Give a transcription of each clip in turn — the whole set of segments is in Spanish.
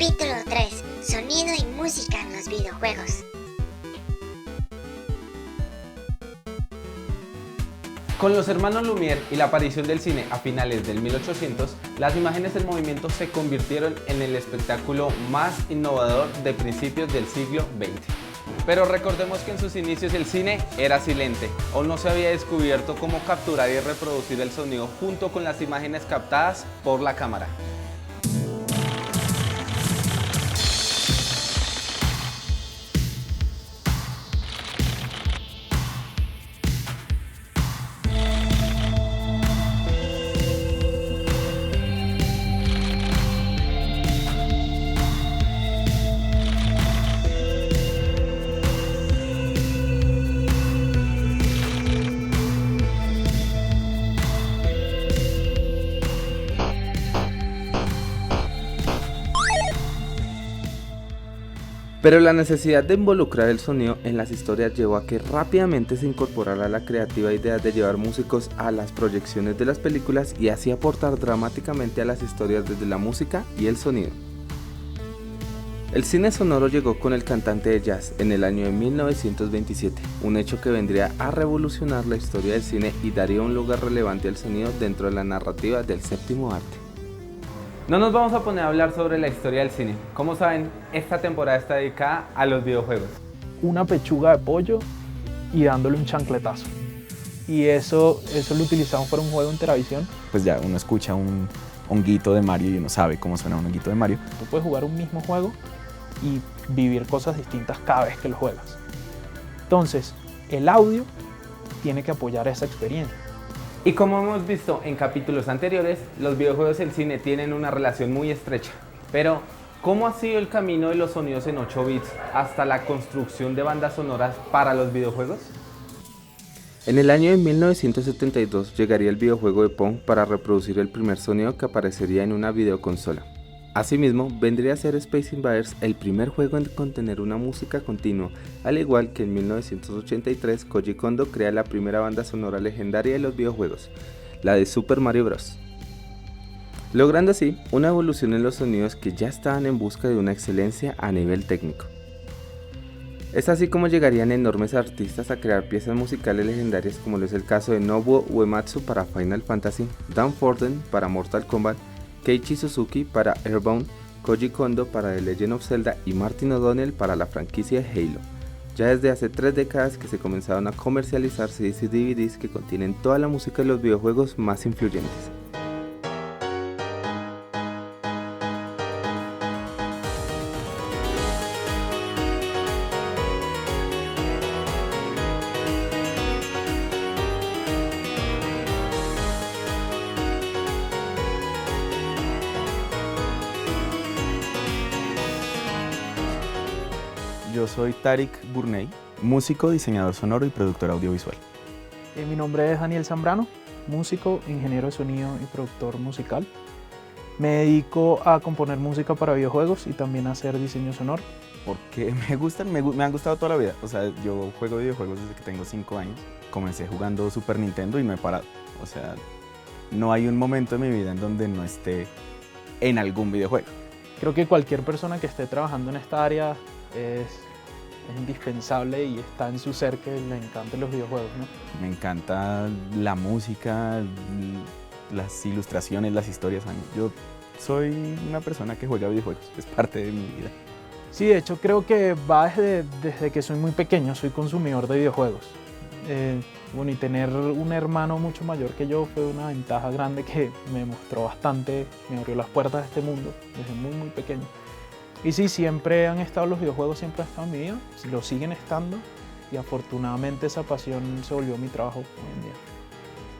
Capítulo 3. Sonido y música en los videojuegos. Con los hermanos Lumière y la aparición del cine a finales del 1800, las imágenes en movimiento se convirtieron en el espectáculo más innovador de principios del siglo XX. Pero recordemos que en sus inicios el cine era silente, o no se había descubierto cómo capturar y reproducir el sonido junto con las imágenes captadas por la cámara. Pero la necesidad de involucrar el sonido en las historias llevó a que rápidamente se incorporara la creativa idea de llevar músicos a las proyecciones de las películas y así aportar dramáticamente a las historias desde la música y el sonido. El cine sonoro llegó con el cantante de jazz en el año de 1927, un hecho que vendría a revolucionar la historia del cine y daría un lugar relevante al sonido dentro de la narrativa del séptimo arte. No nos vamos a poner a hablar sobre la historia del cine. Como saben, esta temporada está dedicada a los videojuegos. Una pechuga de pollo y dándole un chancletazo. Y eso lo utilizamos para un juego en Teravisión. Pues ya uno escucha un honguito de Mario y uno sabe cómo suena un honguito de Mario. Tú puedes jugar un mismo juego y vivir cosas distintas cada vez que lo juegas. Entonces, el audio tiene que apoyar esa experiencia. Y como hemos visto en capítulos anteriores, los videojuegos y el cine tienen una relación muy estrecha. Pero, ¿cómo ha sido el camino de los sonidos en 8 bits hasta la construcción de bandas sonoras para los videojuegos? En el año de 1972 llegaría el videojuego de Pong para reproducir el primer sonido que aparecería en una videoconsola. Asimismo, vendría a ser Space Invaders el primer juego en contener una música continua, al igual que en 1983 Koji Kondo crea la primera banda sonora legendaria de los videojuegos, la de Super Mario Bros. Logrando así una evolución en los sonidos que ya estaban en busca de una excelencia a nivel técnico. Es así como llegarían enormes artistas a crear piezas musicales legendarias como lo es el caso de Nobuo Uematsu para Final Fantasy, Dan Forden para Mortal Kombat, Keiichi Suzuki para Airbound, Koji Kondo para The Legend of Zelda y Martin O'Donnell para la franquicia de Halo. Ya desde hace 3 décadas que se comenzaron a comercializar CDs y DVDs que contienen toda la música de los videojuegos más influyentes. Yo soy Tarik Burney, músico, diseñador sonoro y productor audiovisual. Mi nombre es Daniel Zambrano, músico, ingeniero de sonido y productor musical. Me dedico a componer música para videojuegos y también a hacer diseño sonoro. Porque me han gustado toda la vida. O sea, yo juego videojuegos desde que tengo 5 años. Comencé jugando Super Nintendo y no he parado. O sea, no hay un momento de mi vida en donde no esté en algún videojuego. Creo que cualquier persona que esté trabajando en esta área es indispensable y está en su ser que le encanten los videojuegos, ¿no? Me encanta la música, las ilustraciones, las historias. Yo soy una persona que juega videojuegos, es parte de mi vida. Sí, de hecho creo que va desde que soy muy pequeño, soy consumidor de videojuegos. Bueno, y tener un hermano mucho mayor que yo fue una ventaja grande que me mostró bastante, me abrió las puertas de este mundo desde muy muy pequeño. Y sí, siempre han estado los videojuegos, siempre han estado en mi vida, lo siguen estando y afortunadamente esa pasión se volvió mi trabajo hoy en día.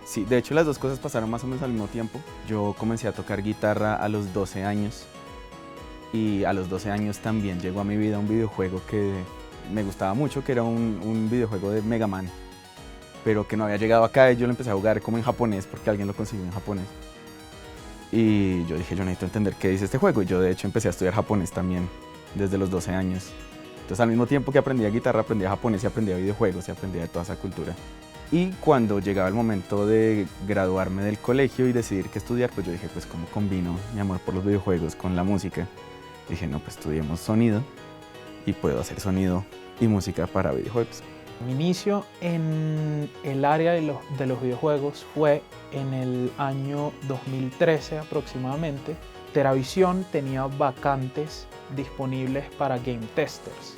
Sí, de hecho las dos cosas pasaron más o menos al mismo tiempo. Yo comencé a tocar guitarra a los 12 años y a los 12 años también llegó a mi vida un videojuego que me gustaba mucho, que era un videojuego de Mega Man, pero que no había llegado acá y yo lo empecé a jugar como en japonés porque alguien lo consiguió en japonés. Y yo dije, yo necesito entender qué dice este juego. Y yo de hecho empecé a estudiar japonés también desde los 12 años. Entonces al mismo tiempo que aprendía guitarra, aprendía japonés y aprendía videojuegos y aprendía de toda esa cultura. Y cuando llegaba el momento de graduarme del colegio y decidir qué estudiar, pues yo dije, pues cómo combino mi amor por los videojuegos con la música. Dije, no, pues estudiemos sonido y puedo hacer sonido y música para videojuegos. Mi inicio en el área de los videojuegos fue en el año 2013 aproximadamente. TeraVision tenía vacantes disponibles para game testers.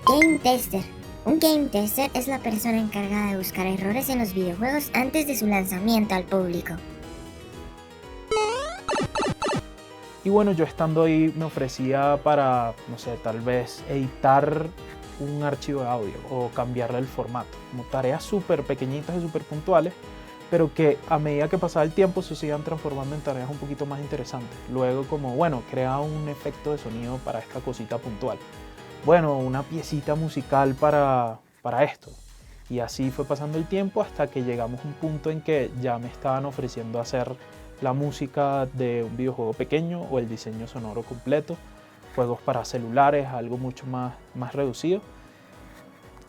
Game tester. Un game tester es la persona encargada de buscar errores en los videojuegos antes de su lanzamiento al público. Y bueno, yo estando ahí me ofrecía para, no sé, tal vez editar un archivo de audio o cambiarle el formato. Como tareas súper pequeñitas y súper puntuales, pero que a medida que pasaba el tiempo se sigan transformando en tareas un poquito más interesantes. Luego como, bueno, crea un efecto de sonido para esta cosita puntual. Bueno, una piecita musical para esto. Y así fue pasando el tiempo hasta que llegamos a un punto en que ya me estaban ofreciendo hacer la música de un videojuego pequeño o el diseño sonoro completo, juegos para celulares, algo mucho más reducido.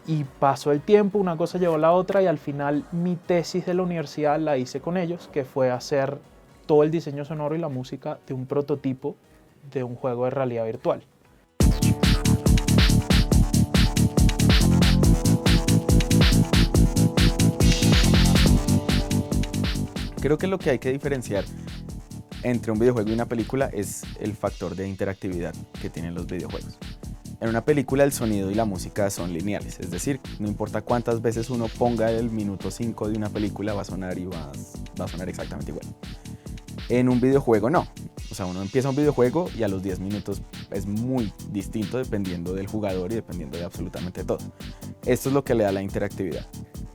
Y pasó el tiempo, una cosa llevó a la otra y al final mi tesis de la universidad la hice con ellos, que fue hacer todo el diseño sonoro y la música de un prototipo de un juego de realidad virtual. Creo que lo que hay que diferenciar entre un videojuego y una película es el factor de interactividad que tienen los videojuegos. En una película el sonido y la música son lineales, es decir, no importa cuántas veces uno ponga el minuto 5 de una película va a sonar y va a sonar exactamente igual. En un videojuego no, o sea, uno empieza un videojuego y a los 10 minutos es muy distinto dependiendo del jugador y dependiendo de absolutamente todo. Esto es lo que le da la interactividad.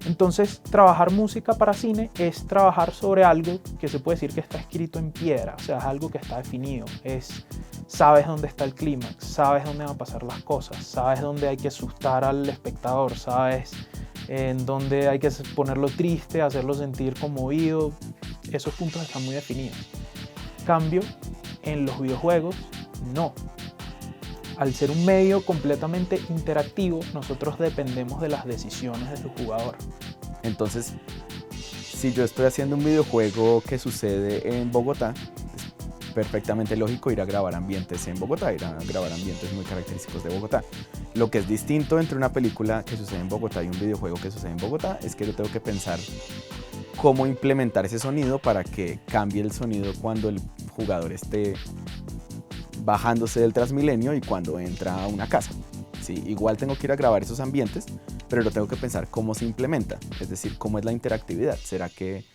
Entonces, trabajar música para cine es trabajar sobre algo que se puede decir que está escrito en piedra, o sea, es algo que está definido, sabes dónde está el clímax, sabes dónde van a pasar las cosas, sabes dónde hay que asustar al espectador, sabes en dónde hay que ponerlo triste, hacerlo sentir conmovido, esos puntos están muy definidos. Cambio, en los videojuegos, no. Al ser un medio completamente interactivo, nosotros dependemos de las decisiones de su jugador. Entonces, si yo estoy haciendo un videojuego que sucede en Bogotá, es perfectamente lógico ir a grabar ambientes en Bogotá, ir a grabar ambientes muy característicos de Bogotá. Lo que es distinto entre una película que sucede en Bogotá y un videojuego que sucede en Bogotá es que yo tengo que pensar cómo implementar ese sonido para que cambie el sonido cuando el jugador esté bajándose del Transmilenio y cuando entra a una casa. Sí, igual tengo que ir a grabar esos ambientes, pero lo tengo que pensar cómo se implementa, es decir, cómo es la interactividad. ¿Será que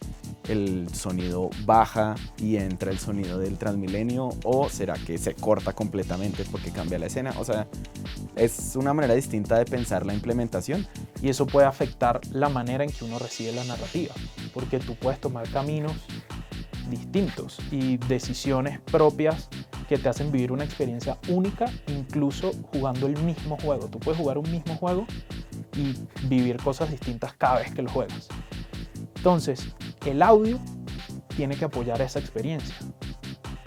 el sonido baja y entra el sonido del Transmilenio o será que se corta completamente porque cambia la escena? O sea, es una manera distinta de pensar la implementación. Y eso puede afectar la manera en que uno recibe la narrativa, porque tú puedes tomar caminos distintos y decisiones propias que te hacen vivir una experiencia única, incluso jugando el mismo juego. Tú puedes jugar un mismo juego y vivir cosas distintas cada vez que lo juegas. Entonces, el audio tiene que apoyar esa experiencia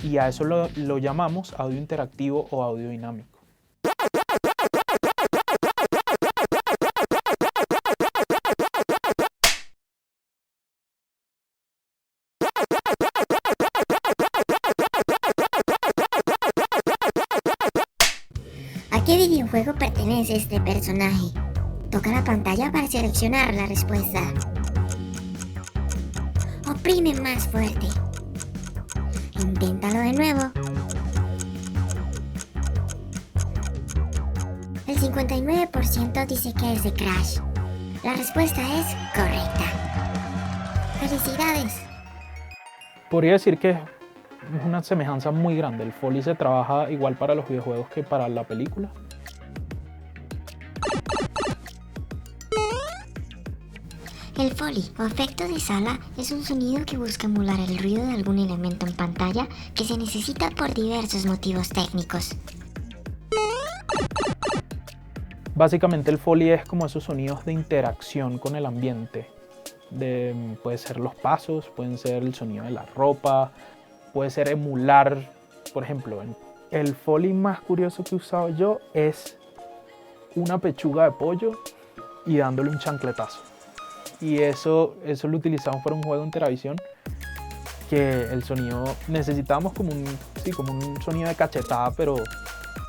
y a eso lo llamamos audio interactivo o audio dinámico. ¿A qué videojuego pertenece este personaje? Toca la pantalla para seleccionar la respuesta. Oprime más fuerte. Inténtalo de nuevo. El 59% dice que es de Crash. La respuesta es correcta. ¡Felicidades! Podría decir que es una semejanza muy grande. El Foley se trabaja igual para los videojuegos que para la película. El Foley o efecto de sala es un sonido que busca emular el ruido de algún elemento en pantalla que se necesita por diversos motivos técnicos. Básicamente el Foley es como esos sonidos de interacción con el ambiente. Puede ser los pasos, pueden ser el sonido de la ropa, puede ser emular, por ejemplo, el Foley más curioso que he usado yo es una pechuga de pollo y dándole un chancletazo. Y eso lo utilizamos para un juego en TeraVision que el sonido, necesitábamos como un sonido de cachetada, pero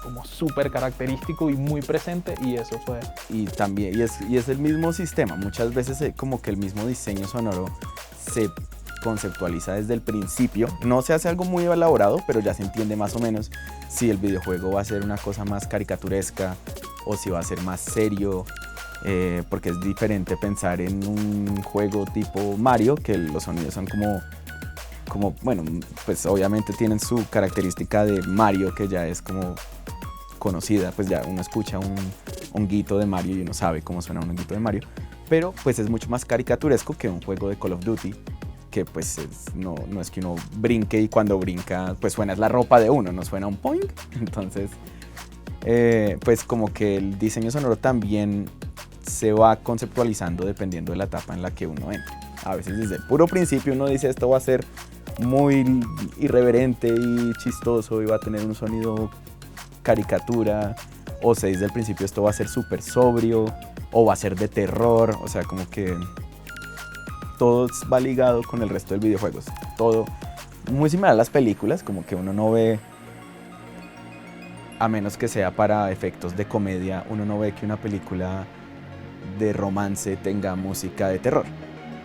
como súper característico y muy presente, y eso fue. Y también, y es el mismo sistema, muchas veces como que el mismo diseño sonoro se conceptualiza desde el principio, no se hace algo muy elaborado, pero ya se entiende más o menos si el videojuego va a ser una cosa más caricaturesca o si va a ser más serio, porque es diferente pensar en un juego tipo Mario, que los sonidos son como, bueno, pues obviamente tienen su característica de Mario, que ya es como conocida, pues ya uno escucha un honguito de Mario y uno sabe cómo suena un honguito de Mario, pero pues es mucho más caricaturesco que un juego de Call of Duty, que pues no es que uno brinque y cuando brinca pues suena la ropa de uno, no suena un poing. Entonces pues como que el diseño sonoro también se va conceptualizando dependiendo de la etapa en la que uno entra. A veces desde el puro principio uno dice esto va a ser muy irreverente y chistoso y va a tener un sonido caricatura, o se dice desde el principio esto va a ser súper sobrio o va a ser de terror, o sea como que todo va ligado con el resto del videojuegos, todo muy similar a las películas, como que uno no ve, a menos que sea para efectos de comedia, uno no ve que una película de romance tenga música de terror,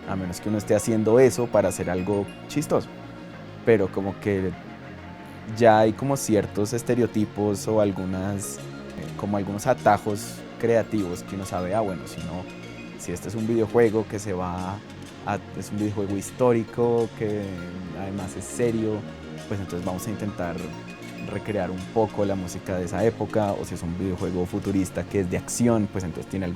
a menos que uno esté haciendo eso para hacer algo chistoso, pero como que ya hay como ciertos estereotipos o como algunos atajos creativos que uno sabe, bueno, si este es un videojuego que es un videojuego histórico, que además es serio, pues entonces vamos a intentar recrear un poco la música de esa época, o si es un videojuego futurista que es de acción, pues entonces tiene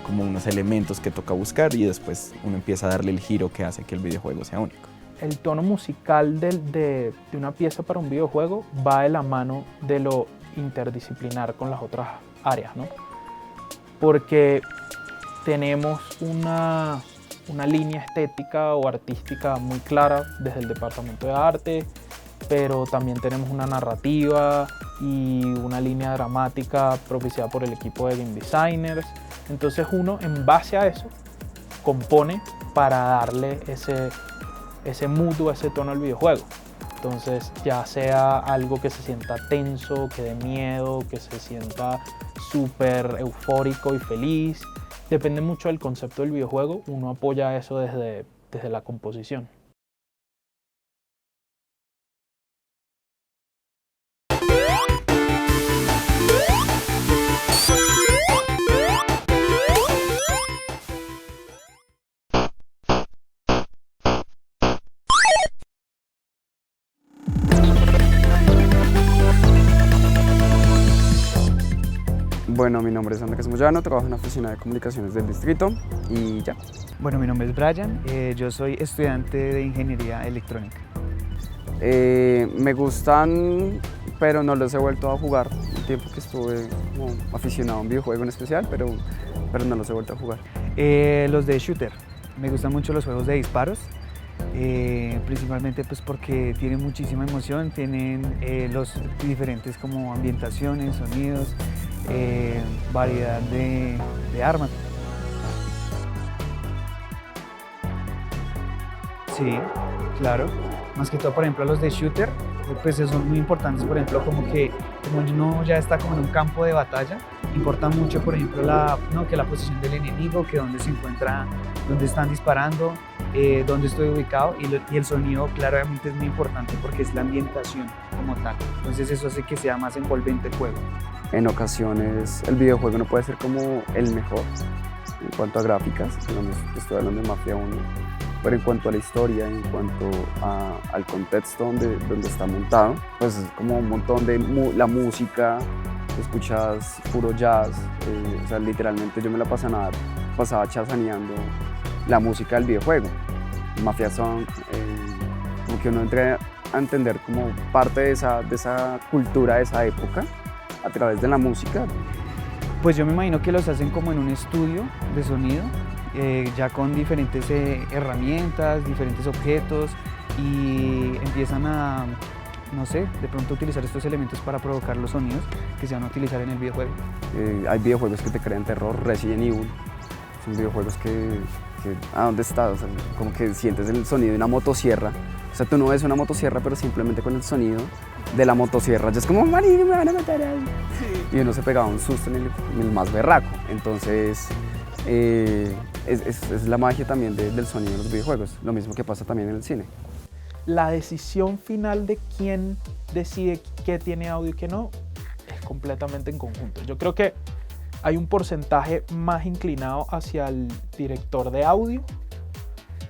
unos elementos que toca buscar y después uno empieza a darle el giro que hace que el videojuego sea único. El tono musical de una pieza para un videojuego va de la mano de lo interdisciplinar con las otras áreas, ¿no? Porque tenemos una línea estética o artística muy clara desde el departamento de arte, pero también tenemos una narrativa y una línea dramática propiciada por el equipo de game designers. Entonces uno, en base a eso, compone para darle ese mood o ese tono al videojuego. Entonces, ya sea algo que se sienta tenso, que dé miedo, que se sienta súper eufórico y feliz, depende mucho del concepto del videojuego, uno apoya eso desde la composición. Bueno, mi nombre es Andrés Moyano, trabajo en la oficina de comunicaciones del distrito y ya. Bueno, mi nombre es Brian, yo soy estudiante de ingeniería electrónica. Me gustan, pero no los he vuelto a jugar. Un tiempo que estuve como aficionado a un videojuego en especial, pero no los he vuelto a jugar. Los de shooter, me gustan mucho los juegos de disparos, principalmente pues porque tienen muchísima emoción, tienen los diferentes como ambientaciones, sonidos, variedad de armas. Sí, claro. Más que todo, por ejemplo, los de shooter, pues son muy importantes, por ejemplo, como uno ya está como en un campo de batalla, importa mucho, por ejemplo, que la posición del enemigo, que dónde se encuentra, dónde están disparando, dónde estoy ubicado, y el sonido claramente es muy importante porque es la ambientación como tal. Entonces eso hace que sea más envolvente el juego. En ocasiones el videojuego no puede ser como el mejor en cuanto a gráficas, digamos, estoy hablando de Mafia 1, pero en cuanto a la historia, en cuanto al contexto donde está montado, pues es como un montón de la música, escuchas puro jazz, o sea, literalmente yo me la pasaba chasaneando la música del videojuego, Mafia Song, como que uno entra a entender como parte de esa cultura de esa época a través de la música. Pues yo me imagino que los hacen como en un estudio de sonido, ya con diferentes herramientas, diferentes objetos, y empiezan a, no sé, de pronto utilizar estos elementos para provocar los sonidos que se van a utilizar en el videojuego. Hay videojuegos que te crean terror, Resident Evil, son videojuegos que ¿a dónde estás? O sea, como que sientes el sonido de una motosierra sea, tú no ves una motosierra, pero simplemente con el sonido de la motosierra ya es como, marica, me van a matar ahí. Sí. Y uno se pegaba un susto en el más berraco. Entonces, es la magia también del sonido de los videojuegos, lo mismo que pasa también en el cine. La decisión final de quién decide qué tiene audio y qué no es completamente en conjunto. Yo creo que hay un porcentaje más inclinado hacia el director de audio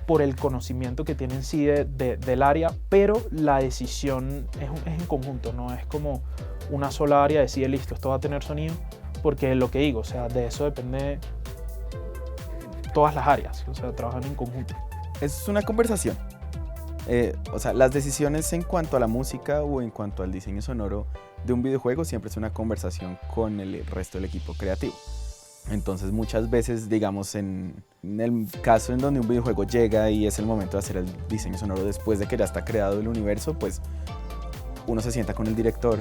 por el conocimiento que tiene en sí del área, pero la decisión es en conjunto, no es como una sola área decide, listo, esto va a tener sonido, porque lo que digo, o sea, de eso depende todas las áreas, o sea, trabajan en conjunto. Es una conversación. O sea, las decisiones en cuanto a la música o en cuanto al diseño sonoro de un videojuego siempre es una conversación con el resto del equipo creativo. Entonces muchas veces, digamos, en el caso en donde un videojuego llega y es el momento de hacer el diseño sonoro después de que ya está creado el universo, pues uno se sienta con el director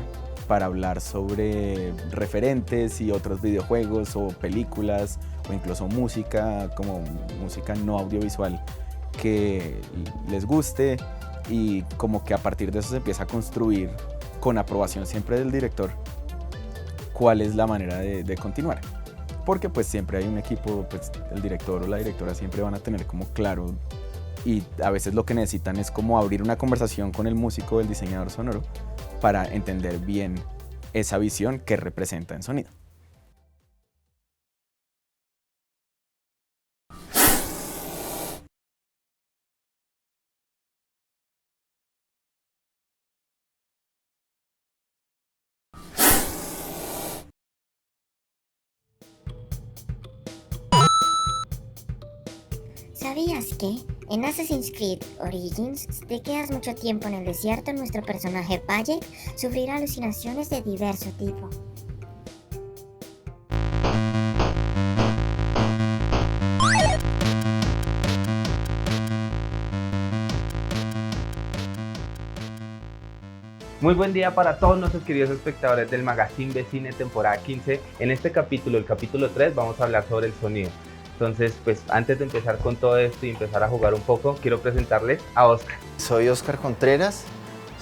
para hablar sobre referentes y otros videojuegos o películas o incluso música, como música no audiovisual que les guste, y como que a partir de eso se empieza a construir, con aprobación siempre del director, cuál es la manera de continuar. Porque pues siempre hay un equipo, pues el director o la directora siempre van a tener como claro, y a veces lo que necesitan es como abrir una conversación con el músico o el diseñador sonoro para entender bien esa visión que representa en sonido. ¿Sabías que en Assassin's Creed Origins, si te quedas mucho tiempo en el desierto, nuestro personaje Bayek sufrirá alucinaciones de diverso tipo? Muy buen día para todos nuestros queridos espectadores del Magazine de Cine temporada 15. En este capítulo, el capítulo 3, vamos a hablar sobre el sonido. Entonces, pues antes de empezar con todo esto y empezar a jugar un poco, quiero presentarles a Oscar. Soy Oscar Contreras,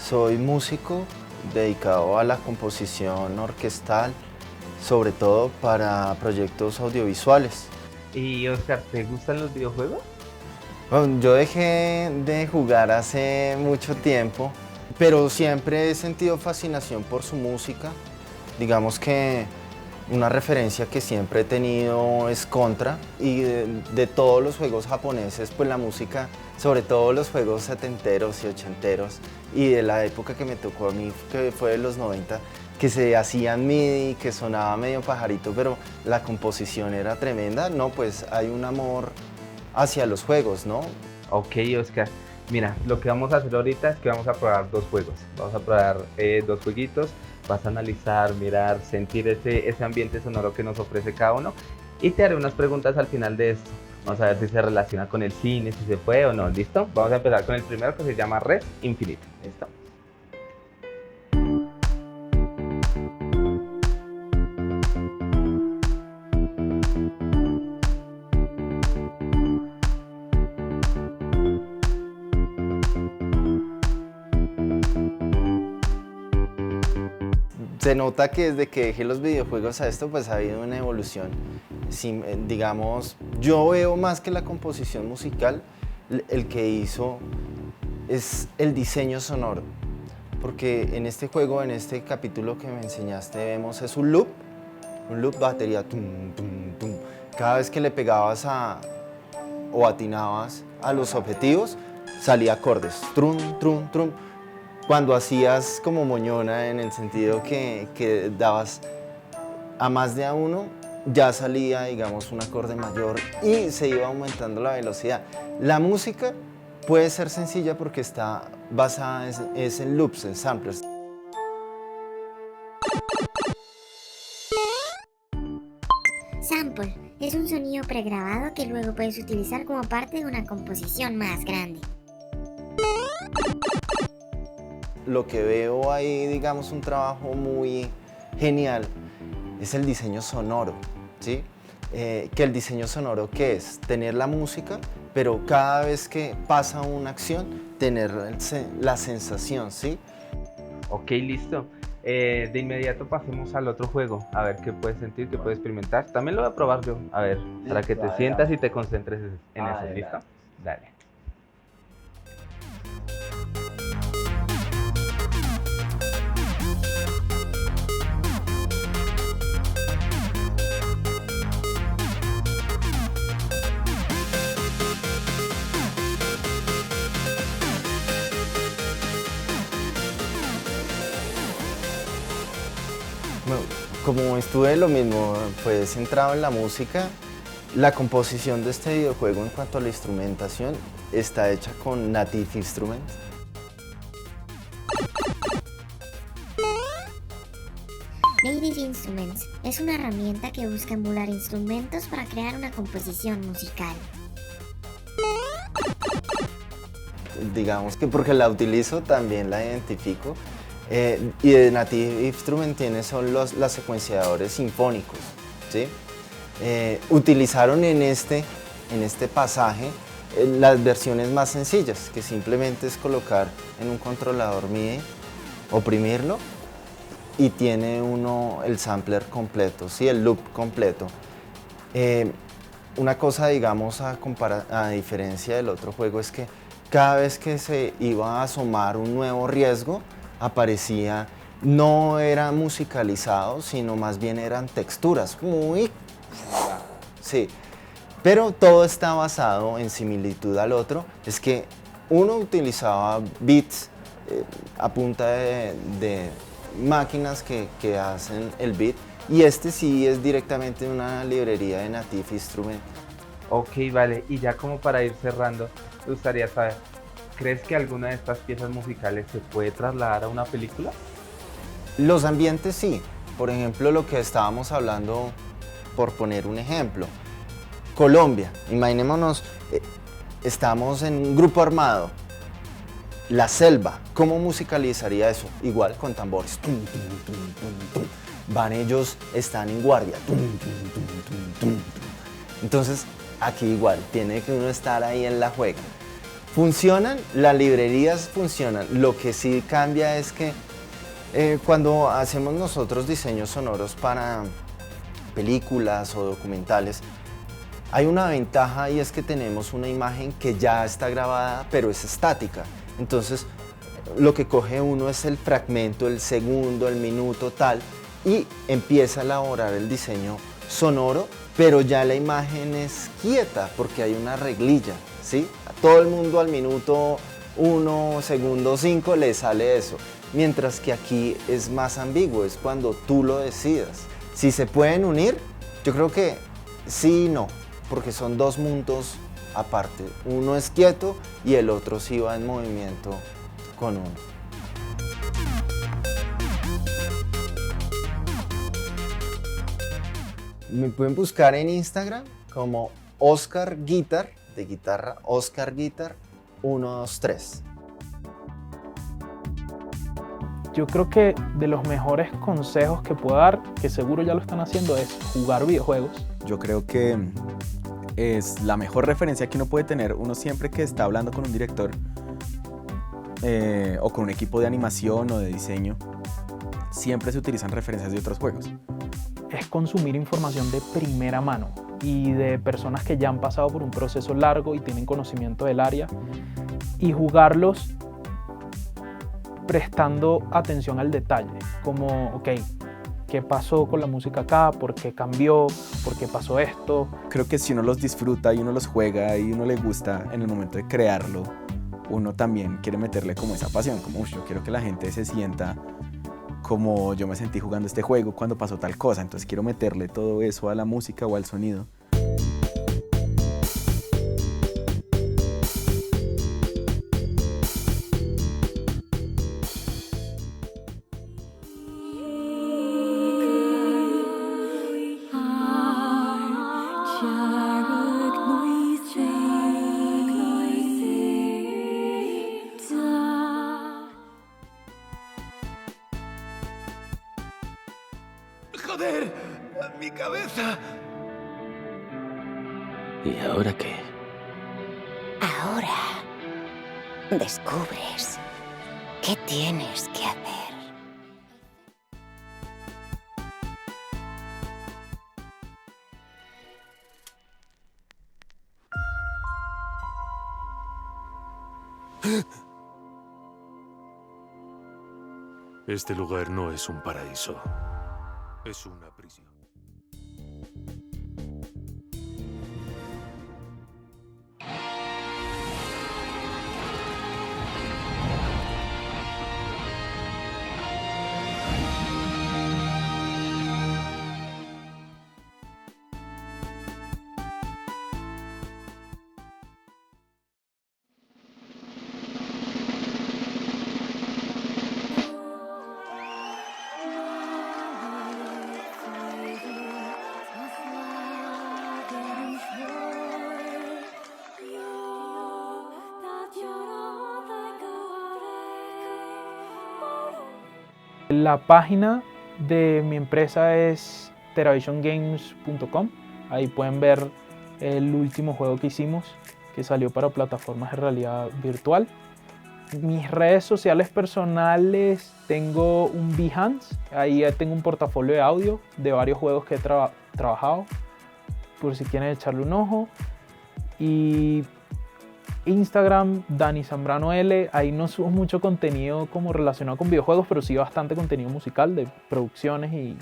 soy músico dedicado a la composición orquestal, sobre todo para proyectos audiovisuales. Y Oscar, ¿te gustan los videojuegos? Bueno, yo dejé de jugar hace mucho tiempo, pero siempre he sentido fascinación por su música. Digamos que una referencia que siempre he tenido es Contra, y de todos los juegos japoneses, pues la música, sobre todo los juegos setenteros y ochenteros, y de la época que me tocó a mí, que fue de los 90, que se hacían MIDI, que sonaba medio pajarito, pero la composición era tremenda, no, pues hay un amor hacia los juegos, ¿no? Ok, Oscar. Mira, lo que vamos a hacer ahorita es que vamos a probar dos juegos. Vamos a probar dos jueguitos. Vas a analizar, mirar, sentir ese ambiente sonoro que nos ofrece cada uno. Y te haré unas preguntas al final de esto. Vamos a ver si se relaciona con el cine, si se puede o no. ¿Listo? Vamos a empezar con el primero, que se llama Res Infinite. ¿Listo? Se nota que desde que dejé los videojuegos a esto, pues ha habido una evolución. Digamos, yo veo más que la composición musical, el que hizo es el diseño sonoro. Porque en este juego, en este capítulo que me enseñaste, vemos es un loop batería, tum, tum, tum. Cada vez que le pegabas o atinabas a los objetivos, salía acordes, trum, trum, trum. Cuando hacías como moñona, en el sentido que dabas a más de a uno, ya salía, digamos, un acorde mayor y se iba aumentando la velocidad. La música puede ser sencilla porque está basada en loops, en samplers. Sample es un sonido pregrabado que luego puedes utilizar como parte de una composición más grande. Lo que veo ahí, digamos, un trabajo muy genial es el diseño sonoro, ¿sí? Que el diseño sonoro, ¿qué es? Tener la música, pero cada vez que pasa una acción, tener la sensación, ¿sí? Ok, listo. De inmediato pasemos al otro juego, a ver qué puedes sentir, qué puedes experimentar. También lo voy a probar yo, a ver, para que te sientas y te concentres en eso, ¿listo? Dale. Bueno, como estuve lo mismo, pues centrado en la música, la composición de este videojuego en cuanto a la instrumentación está hecha con Native Instruments. Native Instruments es una herramienta que busca emular instrumentos para crear una composición musical. Digamos que porque la utilizo también la identifico. Y de Native Instruments son los secuenciadores sinfónicos, ¿sí? Utilizaron en este pasaje las versiones más sencillas, que simplemente es colocar en un controlador MIDI, oprimirlo y tiene uno el sampler completo, ¿sí? El loop completo. Una cosa, digamos, a diferencia del otro juego es que cada vez que se iba a asomar un nuevo riesgo, aparecía, no era musicalizado, sino más bien eran texturas, muy... Sí, pero todo está basado en similitud al otro, es que uno utilizaba beats a punta de máquinas que hacen el beat, y este sí es directamente una librería de Native Instruments. Ok, vale, y ya como para ir cerrando, me gustaría saber, ¿crees que alguna de estas piezas musicales se puede trasladar a una película? Los ambientes sí, por ejemplo lo que estábamos hablando, por poner un ejemplo, Colombia, imaginémonos, estamos en un grupo armado, la selva, ¿cómo musicalizaría eso? Igual con tambores, tum, tum, tum, tum, tum. Van ellos, están en guardia, tum, tum, tum, tum, tum, tum. Entonces aquí igual, tiene que uno estar ahí en la juega. Funcionan, las librerías funcionan, lo que sí cambia es que cuando hacemos nosotros diseños sonoros para películas o documentales, hay una ventaja y es que tenemos una imagen que ya está grabada pero es estática. Entonces lo que coge uno es el fragmento, el segundo, el minuto tal y empieza a elaborar el diseño sonoro, pero ya la imagen es quieta porque hay una reglilla, ¿sí? A todo el mundo al minuto 1, segundo 5 le sale eso, mientras que aquí es más ambiguo, es cuando tú lo decidas. Si se pueden unir, yo creo que sí y no, porque son dos mundos aparte. Uno es quieto y el otro sí va en movimiento con uno. Me pueden buscar en Instagram como Oscar Guitar, de guitarra, Oscar Guitar 123. Yo creo que de los mejores consejos que puedo dar, que seguro ya lo están haciendo, es jugar videojuegos. Yo creo que es la mejor referencia que uno puede tener, uno siempre que está hablando con un director o con un equipo de animación o de diseño, siempre se utilizan referencias de otros juegos. Es consumir información de primera mano y de personas que ya han pasado por un proceso largo y tienen conocimiento del área, y jugarlos prestando atención al detalle, como, ok, ¿qué pasó con la música acá? ¿Por qué cambió? ¿Por qué pasó esto? Creo que si uno los disfruta y uno los juega y uno le gusta en el momento de crearlo, uno también quiere meterle como esa pasión, como yo quiero que la gente se sienta como yo me sentí jugando este juego cuando pasó tal cosa, entonces quiero meterle todo eso a la música o al sonido. ¡Joder! ¡Mi cabeza! ¿Y ahora qué? Ahora descubres qué tienes que hacer. Este lugar no es un paraíso. Es una prisión. La página de mi empresa es teravisiongames.com. Ahí pueden ver el último juego que hicimos, que salió para plataformas de realidad virtual. Mis redes sociales personales, tengo un Behance, ahí tengo un portafolio de audio de varios juegos que he trabajado, por si quieren echarle un ojo. Y Instagram, Dani Zambrano L, ahí no subo mucho contenido como relacionado con videojuegos, pero sí bastante contenido musical de producciones y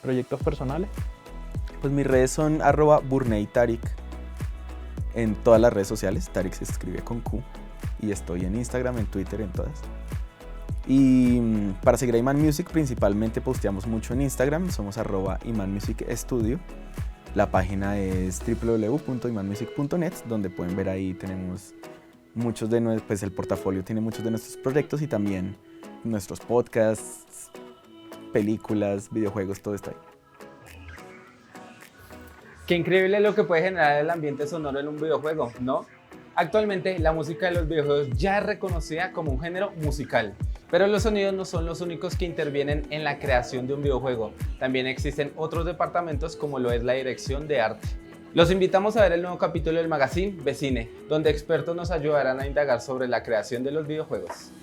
proyectos personales. Pues mis redes son @burneytarik en todas las redes sociales. Tarik se escribe con Q. Y estoy en Instagram, en Twitter, en todas. Y para seguir a Iman Music, principalmente posteamos mucho en Instagram. Somos @imanmusicstudio. La página es www.imanmusic.net, donde pueden ver ahí tenemos muchos de nuestros, pues el portafolio tiene muchos de nuestros proyectos y también nuestros podcasts, películas, videojuegos, todo está ahí. Qué increíble lo que puede generar el ambiente sonoro en un videojuego, ¿no? Actualmente la música de los videojuegos ya es reconocida como un género musical, pero los sonidos no son los únicos que intervienen en la creación de un videojuego. También existen otros departamentos como lo es la dirección de arte. Los invitamos a ver el nuevo capítulo del magazine Vecine, donde expertos nos ayudarán a indagar sobre la creación de los videojuegos.